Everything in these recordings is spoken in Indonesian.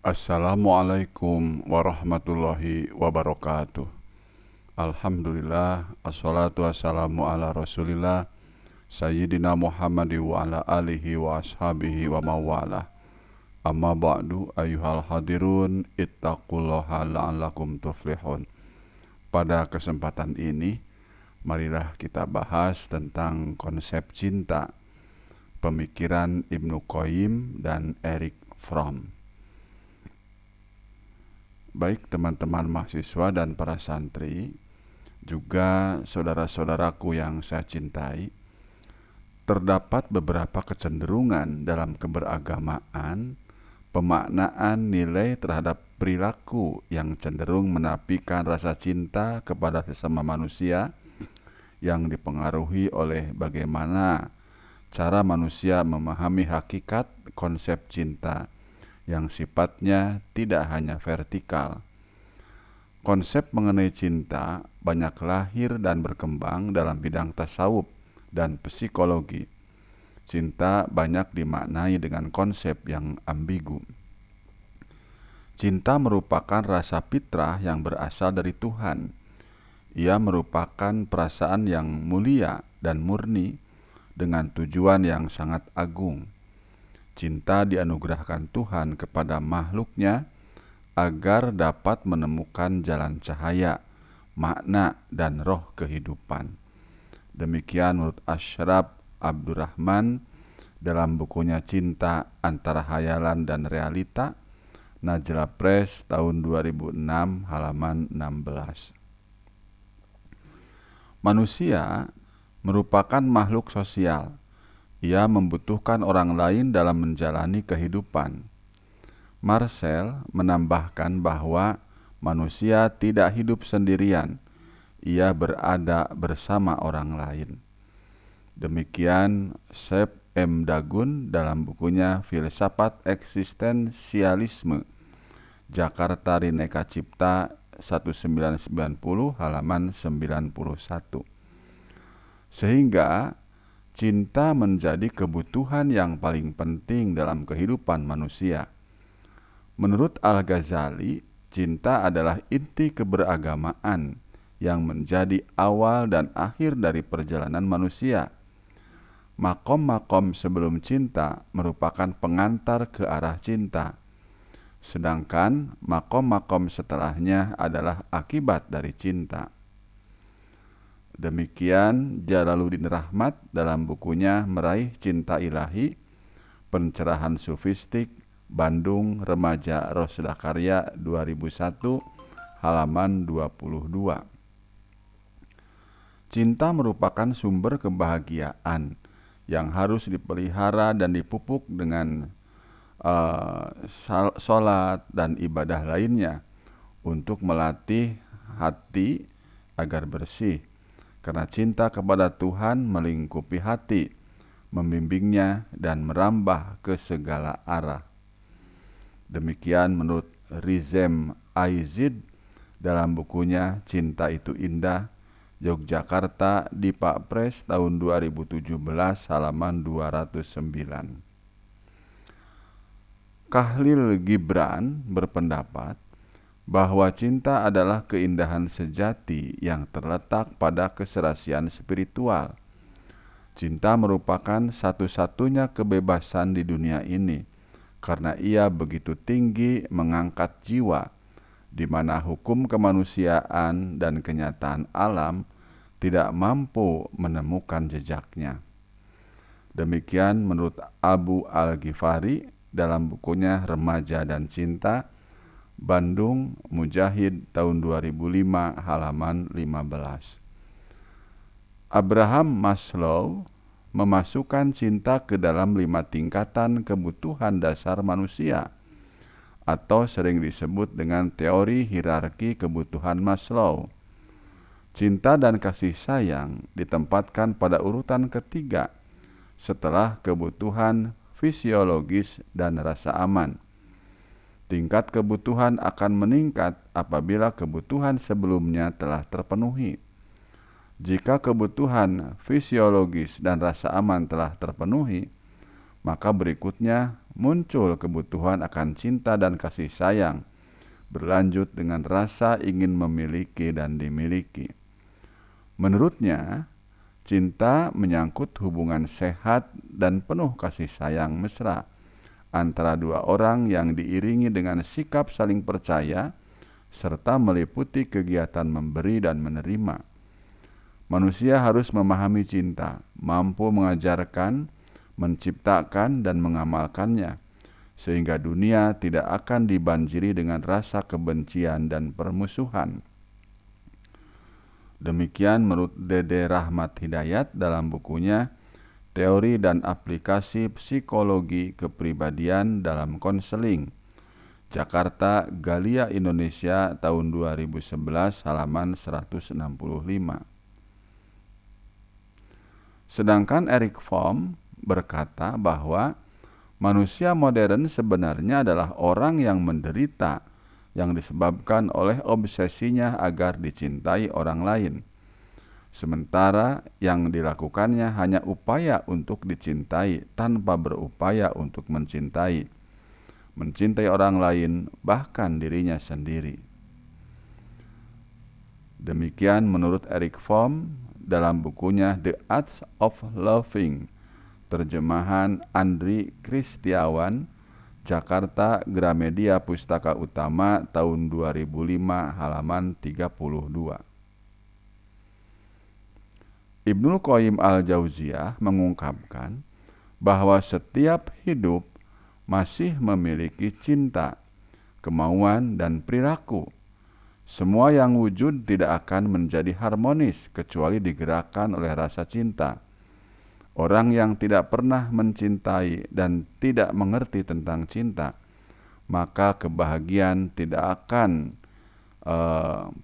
Assalamualaikum warahmatullahi wabarakatuh. Alhamdulillah, assalatu wassalamu ala rasulillah Sayyidina Muhammad wa ala alihi wa ashabihi wa mawalah. Amma ba'du, ayuhal hadirun, ittaqullaha la'allakum tuflihun. Pada kesempatan ini, marilah kita bahas tentang konsep cinta, pemikiran Ibnu Qayyim dan Erich Fromm. Baik teman-teman mahasiswa dan para santri, juga saudara-saudaraku yang saya cintai, terdapat beberapa kecenderungan dalam keberagamaan, pemaknaan nilai terhadap perilaku yang cenderung menafikan rasa cinta kepada sesama manusia yang dipengaruhi oleh bagaimana cara manusia memahami hakikat konsep cinta yang sifatnya tidak hanya vertikal. Konsep mengenai cinta banyak lahir dan berkembang dalam bidang tasawuf dan psikologi. Cinta banyak dimaknai dengan konsep yang ambigu. Cinta merupakan rasa fitrah yang berasal dari Tuhan. Ia merupakan perasaan yang mulia dan murni dengan tujuan yang sangat agung. Cinta dianugerahkan Tuhan kepada makhluknya agar dapat menemukan jalan cahaya, makna, dan roh kehidupan. Demikian menurut Ashraf Abdurrahman dalam bukunya Cinta Antara Hayalan dan Realita, Najla Press tahun 2006 halaman 16. Manusia merupakan makhluk sosial. Ia membutuhkan orang lain dalam menjalani kehidupan. Marcel menambahkan bahwa manusia tidak hidup sendirian, ia berada bersama orang lain. Demikian Syed M. Dagun dalam bukunya Filsafat Eksistensialisme, Jakarta Rineka Cipta 1990 halaman 91. Sehingga cinta menjadi kebutuhan yang paling penting dalam kehidupan manusia. Menurut Al-Ghazali, cinta adalah inti keberagamaan yang menjadi awal dan akhir dari perjalanan manusia. Makom-makom sebelum cinta merupakan pengantar ke arah cinta, sedangkan makom-makom setelahnya adalah akibat dari cinta. Demikian Jalaluddin Rahmat dalam bukunya Meraih Cinta Ilahi, Pencerahan Sufistik, Bandung, Remaja Rosda Karya 2001, halaman 22. Cinta merupakan sumber kebahagiaan yang harus dipelihara dan dipupuk dengan sholat dan ibadah lainnya untuk melatih hati agar bersih. Karena cinta kepada Tuhan melingkupi hati, membimbingnya dan merambah ke segala arah. Demikian menurut Rizem Aizid dalam bukunya Cinta Itu Indah, Yogyakarta, Dipa Press tahun 2017 halaman 209. Khalil Gibran berpendapat bahwa cinta adalah keindahan sejati yang terletak pada keserasian spiritual. Cinta merupakan satu-satunya kebebasan di dunia ini, karena ia begitu tinggi mengangkat jiwa, di mana hukum kemanusiaan dan kenyataan alam tidak mampu menemukan jejaknya. Demikian menurut Abu Al-Ghifari dalam bukunya Remaja dan Cinta, Bandung, Mujahid tahun 2005 halaman 15. Abraham Maslow memasukkan cinta ke dalam 5 tingkatan kebutuhan dasar manusia, atau sering disebut dengan teori hierarki kebutuhan Maslow. Cinta dan kasih sayang ditempatkan pada urutan ketiga setelah kebutuhan fisiologis dan rasa aman. Tingkat kebutuhan akan meningkat apabila kebutuhan sebelumnya telah terpenuhi. Jika kebutuhan fisiologis dan rasa aman telah terpenuhi, maka berikutnya muncul kebutuhan akan cinta dan kasih sayang, berlanjut dengan rasa ingin memiliki dan dimiliki. Menurutnya, cinta menyangkut hubungan sehat dan penuh kasih sayang mesra antara dua orang yang diiringi dengan sikap saling percaya serta meliputi kegiatan memberi dan menerima. Manusia harus memahami cinta, mampu mengajarkan, menciptakan, dan mengamalkannya, sehingga dunia tidak akan dibanjiri dengan rasa kebencian dan permusuhan. Demikian menurut Dede Rahmat Hidayat dalam bukunya Teori dan Aplikasi Psikologi Kepribadian dalam Konseling, Jakarta, Galia Indonesia, tahun 2011, halaman 165. Sedangkan Erich Fromm berkata bahwa manusia modern sebenarnya adalah orang yang menderita, yang disebabkan oleh obsesinya agar dicintai orang lain. Sementara yang dilakukannya hanya upaya untuk dicintai tanpa berupaya untuk mencintai orang lain, bahkan dirinya sendiri. Demikian menurut Erich Fromm dalam bukunya The Art of Loving, terjemahan Andri Kristiawan, Jakarta, Gramedia Pustaka Utama, tahun 2005, halaman 32. Ibnul Qayyim al-Jauziyah mengungkapkan bahwa setiap hidup masih memiliki cinta, kemauan, dan perilaku. Semua yang wujud tidak akan menjadi harmonis kecuali digerakkan oleh rasa cinta. Orang yang tidak pernah mencintai dan tidak mengerti tentang cinta, maka kebahagiaan tidak akan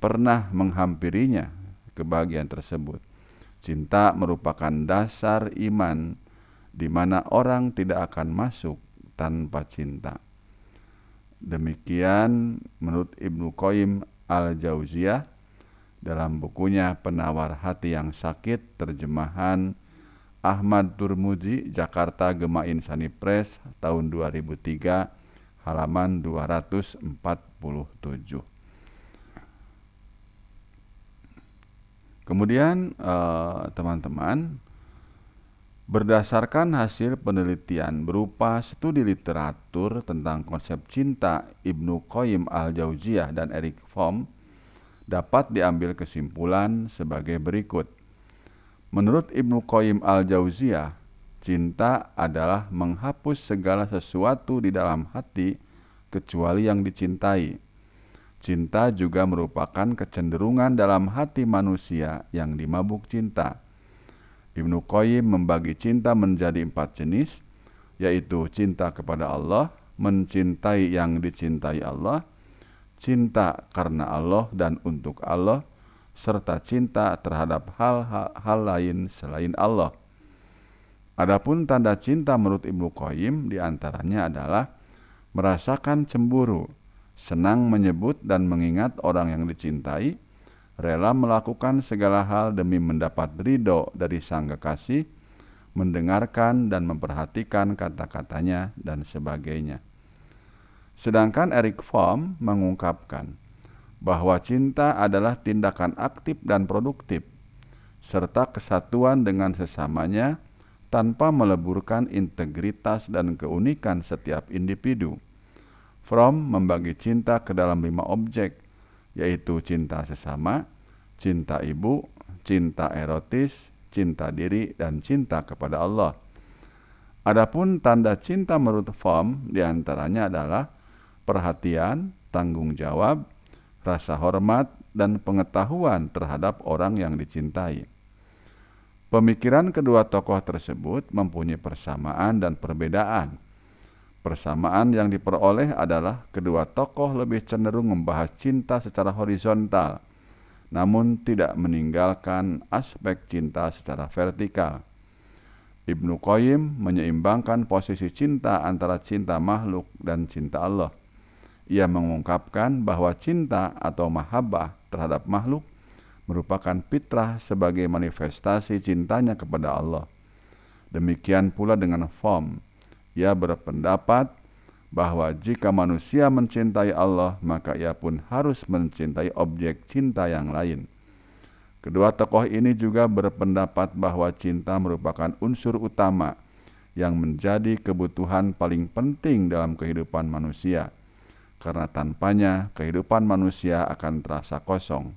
pernah menghampirinya, kebahagiaan tersebut. Cinta merupakan dasar iman di mana orang tidak akan masuk tanpa cinta. Demikian menurut Ibnu Qayyim al-Jauziyah dalam bukunya Penawar Hati yang Sakit, terjemahan Ahmad Turmuzi, Jakarta, Gema Insani Press, tahun 2003, halaman 247. Kemudian teman-teman, berdasarkan hasil penelitian berupa studi literatur tentang konsep cinta Ibnu Qayyim al-Jauziyah dan Erich Fromm, dapat diambil kesimpulan sebagai berikut. Menurut Ibnu Qayyim al-Jauziyah, cinta adalah menghapus segala sesuatu di dalam hati kecuali yang dicintai. Cinta juga merupakan kecenderungan dalam hati manusia yang dimabuk cinta. Ibnu Qayyim membagi cinta menjadi 4 jenis, yaitu cinta kepada Allah, mencintai yang dicintai Allah, cinta karena Allah dan untuk Allah, serta cinta terhadap hal-hal lain selain Allah. Adapun tanda cinta menurut Ibnu Qayyim diantaranya adalah merasakan cemburu, senang menyebut dan mengingat orang yang dicintai, rela melakukan segala hal demi mendapat ridho dari sang kekasih, mendengarkan dan memperhatikan kata-katanya, dan sebagainya. Sedangkan Erich Fromm mengungkapkan bahwa cinta adalah tindakan aktif dan produktif, serta kesatuan dengan sesamanya tanpa meleburkan integritas dan keunikan setiap individu. Fromm membagi cinta ke dalam 5 objek, yaitu cinta sesama, cinta ibu, cinta erotis, cinta diri, dan cinta kepada Allah. Adapun tanda cinta menurut Fromm diantaranya adalah perhatian, tanggung jawab, rasa hormat, dan pengetahuan terhadap orang yang dicintai. Pemikiran kedua tokoh tersebut mempunyai persamaan dan perbedaan. Persamaan yang diperoleh adalah kedua tokoh lebih cenderung membahas cinta secara horizontal, namun tidak meninggalkan aspek cinta secara vertikal. Ibnu Qayyim menyeimbangkan posisi cinta antara cinta makhluk dan cinta Allah. Ia mengungkapkan bahwa cinta atau mahabbah terhadap makhluk merupakan fitrah sebagai manifestasi cintanya kepada Allah. Demikian pula dengan Fromm. Ia berpendapat bahwa jika manusia mencintai Allah, maka ia pun harus mencintai objek cinta yang lain. Kedua tokoh ini juga berpendapat bahwa cinta merupakan unsur utama yang menjadi kebutuhan paling penting dalam kehidupan manusia, karena tanpanya kehidupan manusia akan terasa kosong.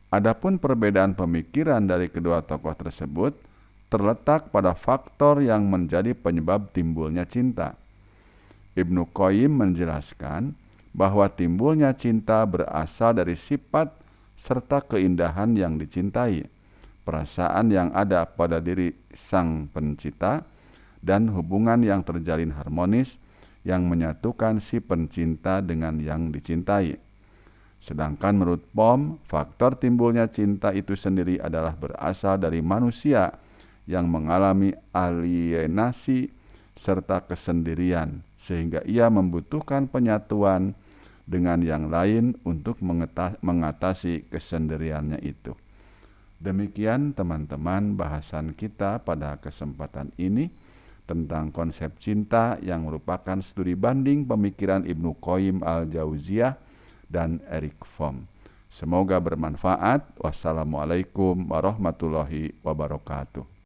Adapun perbedaan pemikiran dari kedua tokoh tersebut terletak pada faktor yang menjadi penyebab timbulnya cinta. Ibnu Qayyim menjelaskan bahwa timbulnya cinta berasal dari sifat serta keindahan yang dicintai, perasaan yang ada pada diri sang pencipta, dan hubungan yang terjalin harmonis yang menyatukan si pencinta dengan yang dicintai. Sedangkan menurut POM, faktor timbulnya cinta itu sendiri adalah berasal dari manusia yang mengalami alienasi serta kesendirian, sehingga ia membutuhkan penyatuan dengan yang lain untuk mengatasi kesendiriannya itu. Demikian teman-teman bahasan kita pada kesempatan ini tentang konsep cinta yang merupakan studi banding pemikiran Ibnu Qayyim al-Jauziyah dan Erich Fromm. Semoga bermanfaat. Wassalamualaikum warahmatullahi wabarakatuh.